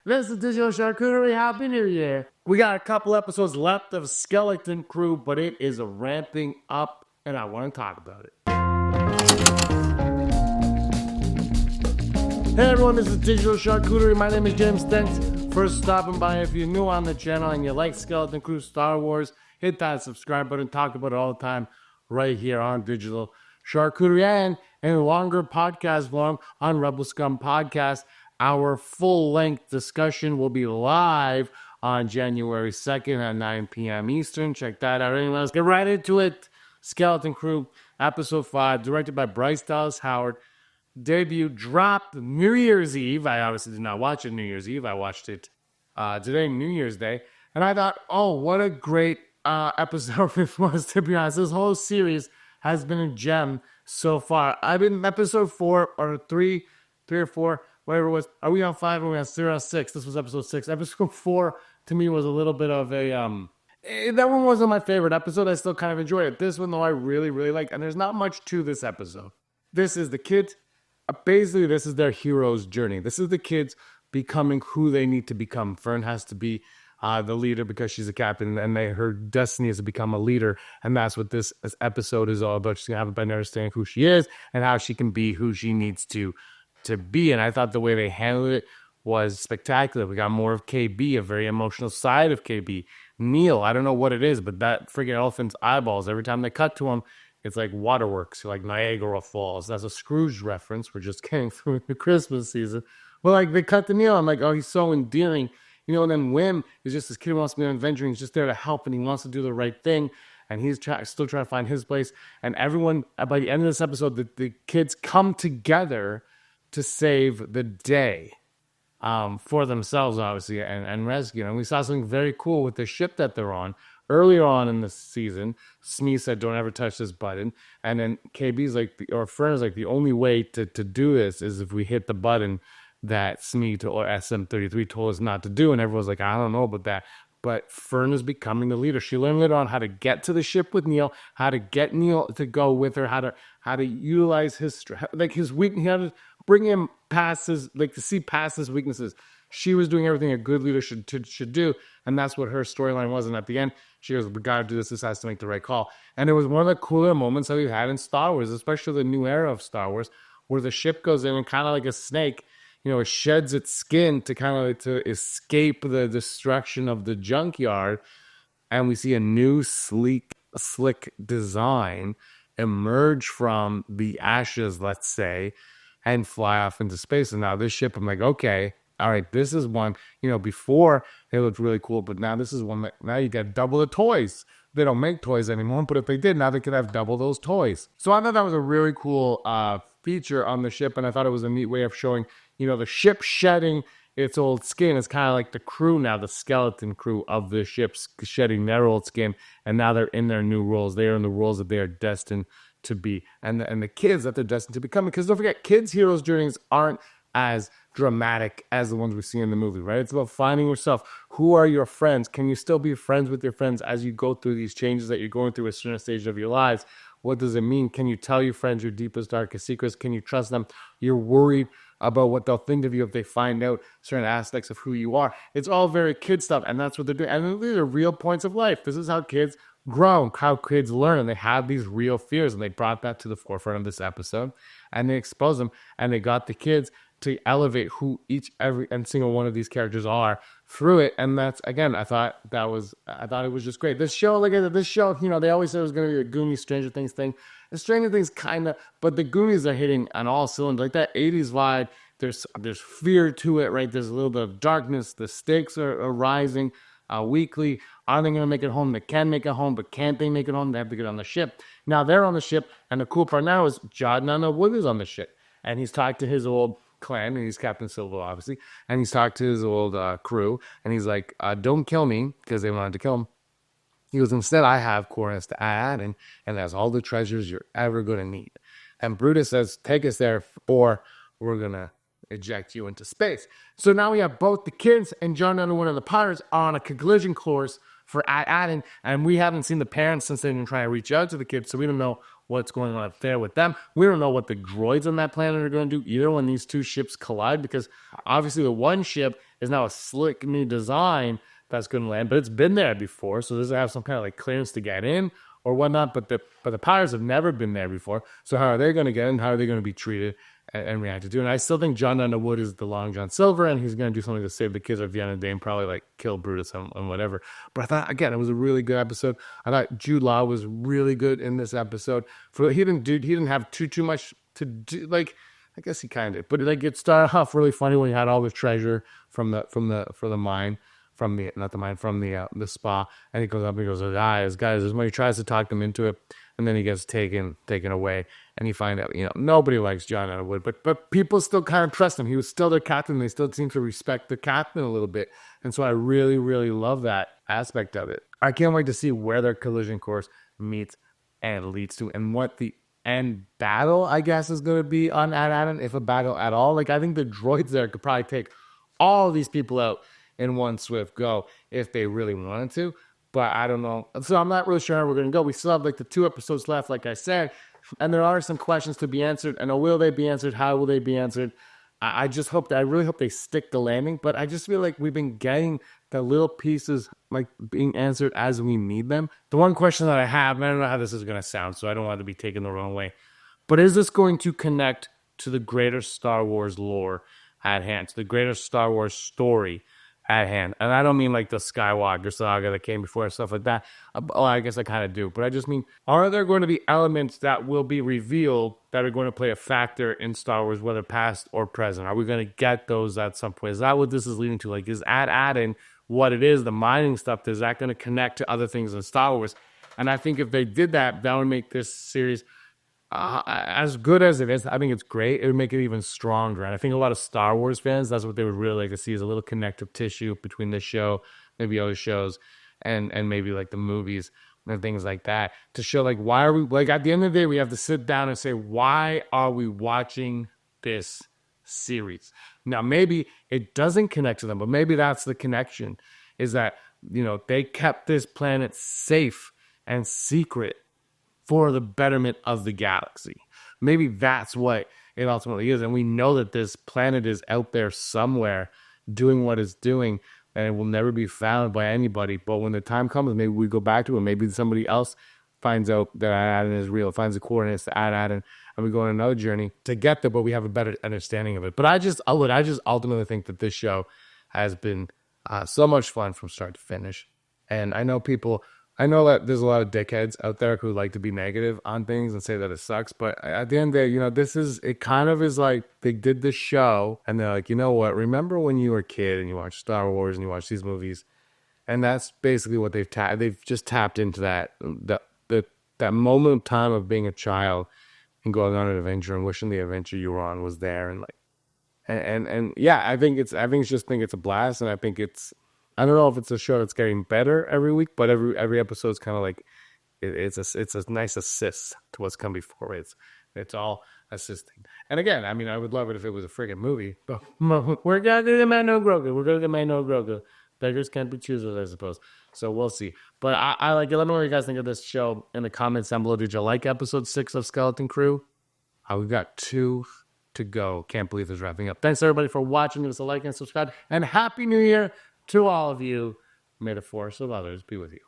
This is Digital Charcuterie. Happy New Year. We got a couple episodes left of Skeleton Crew, but it is ramping up, and I want to talk about it. Hey everyone, this is Digital Charcuterie. My name is James. Thanks for stopping by. If you're new on the channel and you like Skeleton Crew Star Wars, hit that subscribe button. Talk about it all the time right here on Digital Charcuterie and in a longer podcast form on Rebel Scum Podcast. Our full-length discussion will be live on January 2nd at 9 p.m. Eastern. Check that out. Anyway, let's get right into it. Skeleton Crew, Episode 5, directed by Bryce Dallas Howard. Debut dropped New Year's Eve. I obviously did not watch it New Year's Eve. I watched it today, New Year's Day. And I thought, oh, what a great episode it was, to be honest. This whole series has been a gem so far. I've been episode 4 or 3 or 4, whatever it was. Are we on 5 or are we on 0 or 6? This was episode 6. Episode 4 to me was a little bit of a that one wasn't my favorite episode. I still kind of enjoyed it. This one though I really liked, and there's not much to this episode. This is the kids. Basically, this is their hero's journey. This is the kids becoming who they need to become. Fern has to be the leader because she's a captain, and her destiny is to become a leader, and that's what this episode is all about. She's gonna have a better understanding who she is and how she can be who she needs to be. And I thought the way they handled it was spectacular. We got more of KB, a very emotional side of KB. Neil, I don't know what it is, but that freaking elephant's eyeballs, every time they cut to him, it's like waterworks, like Niagara Falls. That's a Scrooge reference. We're just getting through the Christmas season. Well, like, they cut to Neil. I'm like, oh, he's so endearing. You know, and then Wim is just this kid who wants to be an adventurer. He's just there to help, and he wants to do the right thing. And he's still trying to find his place. And everyone, by the end of this episode, the kids come together to save the day for themselves, obviously, and rescue. And we saw something very cool with the ship that they're on. Earlier on in the season, Smee said, don't ever touch this button. And then KB's like, or Fern is like, the only way to do this is if we hit the button that Smee or SM33 told us not to do. And everyone's like, I don't know about that. But Fern is becoming the leader. She learned later on how to get to the ship with Neil, how to get Neil to go with her, how to utilize his weakness, how to bring him past his, like, to see past his weaknesses. She was doing everything a good leader should do, and that's what her storyline was. And at the end, she goes, we gotta do this. This has to make the right call. And it was one of the cooler moments that we've had in Star Wars, especially the new era of Star Wars, where the ship goes in and kind of like a snake, you know, it sheds its skin to kind of like to escape the destruction of the junkyard. And we see a new slick design emerge from the ashes, let's say, and fly off into space. And now this ship, I'm like, okay, all right, this is one, you know, before they looked really cool, but now this is one that now you got double the toys. They don't make toys anymore, but if they did, now they could have double those toys. So I thought that was a really cool feature on the ship, and I thought it was a neat way of showing, you know, the ship shedding its old skin is kind of like the crew now, the skeleton crew of the ship shedding their old skin, and now they're in their new roles. They are in the roles that they are destined to be, and the kids that they're destined to become. Because don't forget, kids' heroes' journeys aren't as dramatic as the ones we see in the movie, right? It's about finding yourself. Who are your friends? Can you still be friends with your friends as you go through these changes that you're going through at certain stages of your lives? What does it mean? Can you tell your friends your deepest, darkest secrets? Can you trust them? You're worried about what they'll think of you if they find out certain aspects of who you are. It's all very kid stuff, and that's what they're doing. And these are real points of life. This is how kids grow, how kids learn, and they have these real fears, and they brought that to the forefront of this episode, and they exposed them, and they got the kids to elevate who every single one of these characters are through it. And that's, again, I thought it was just great. This show, you know, they always said it was going to be a Goonies, Stranger Things thing. The Stranger Things kind of, but the Goonies are hitting on all cylinders, like that 80s vibe. There's fear to it, right? There's a little bit of darkness. The stakes are rising weekly. Are they going to make it home? They can make it home, but can't they make it home? They have to get on the ship. Now they're on the ship, and the cool part now is Jadnana Wood is on the ship, and he's talked to his old clan, and he's Captain Silver, obviously, and he's talked to his old crew, and he's like, don't kill me, because they wanted to kill him. He goes, instead, I have Corus to add, and that's all the treasures you're ever going to need. And Brutus says, take us there, or we're going to eject you into space. So now we have both the kids and John Underwood and the pirates on a collision course for Aladdin, and we haven't seen the parents since they've been trying to reach out to the kids, so we don't know what's going on up there with them. We don't know what the droids on that planet are going to do either when these two ships collide, because obviously the one ship is now a slick new design that's going to land, but it's been there before, so does it have some kind of like clearance to get in or whatnot? But the powers have never been there before, so how are they going to get in? How are they going to be treated and reacted to? And I still think John Underwood is the Long John Silver, and he's going to do something to save the kids of Vienna Dane, probably like kill Brutus and whatever. But I thought, again, it was a really good episode. I thought Jude Law was really good in this episode. He didn't have too much to do. Like, I guess he kind of, but like it started off really funny when he had all the treasure from the mine. From the spa, and he goes up and he goes, guys, when he tries to talk them into it, and then he gets taken away, and you find out, nobody likes John Underwood, but people still kind of trust him. He was still their captain. They still seem to respect the captain a little bit, and so I really, really love that aspect of it. I can't wait to see where their collision course meets and leads to, and what the end battle, I guess, is going to be on Ad-Aden, if a battle at all. Like, I think the droids there could probably take all these people out in one swift go if they really wanted to, but I don't know. So I'm not really sure how we're going to go. We still have like the 2 episodes left, like I said, and there are some questions to be answered. And will they be answered? How will they be answered? I really hope they stick the landing, but I just feel like we've been getting the little pieces like being answered as we need them. The one question that I have, and I don't know how this is going to sound, so I don't want to be taken the wrong way, but is this going to connect to the greater Star Wars lore at hand, to the greater Star Wars story at hand? And I don't mean like the Skywalker saga that came before and stuff like that. Oh, I guess I kind of do. But I just mean, are there going to be elements that will be revealed that are going to play a factor in Star Wars, whether past or present? Are we going to get those at some point? Is that what this is leading to? Like, is Ad-Aden what it is, the mining stuff, is that going to connect to other things in Star Wars? And I think if they did that, that would make this series as good as it is. I think it's great. It would make it even stronger. And I think a lot of Star Wars fans, that's what they would really like to see, is a little connective tissue between this show, maybe other shows, and maybe like the movies and things like that, to show like, why are we, like, at the end of the day, we have to sit down and say, why are we watching this series? Now, maybe it doesn't connect to them, but maybe that's the connection, is that, they kept this planet safe and secret for the betterment of the galaxy. Maybe that's what it ultimately is. And we know that this planet is out there somewhere doing what it's doing, and it will never be found by anybody. But when the time comes, maybe we go back to it. Maybe somebody else finds out that Ad-Aden is real, finds the coordinates to Ad-Aden, and we go on another journey to get there, but we have a better understanding of it. But I just ultimately think that this show has been so much fun from start to finish. And I know that there's a lot of dickheads out there who like to be negative on things and say that it sucks. But at the end of the day, it kind of is like they did this show and they're like, you know what? Remember when you were a kid and you watched Star Wars and you watched these movies? And that's basically what they've just tapped into that moment of time of being a child and going on an adventure and wishing the adventure you were on was there. And like, and yeah, I think it's a blast. And I think I don't know if it's a show that's getting better every week, but every episode is kind of like it's a nice assist to what's come before. It's all assisting. And again, I mean, I would love it if it was a friggin' movie. But we're gonna get Mando Grogu. Beggars can't be choosers, I suppose. So we'll see. But I like it. Let me know what you guys think of this show in the comments down below. Did you like episode 6 of Skeleton Crew? We've got 2 to go. Can't believe it's wrapping up. Thanks everybody for watching. Give us a like and subscribe. And Happy New Year to all of you. May the force of others be with you.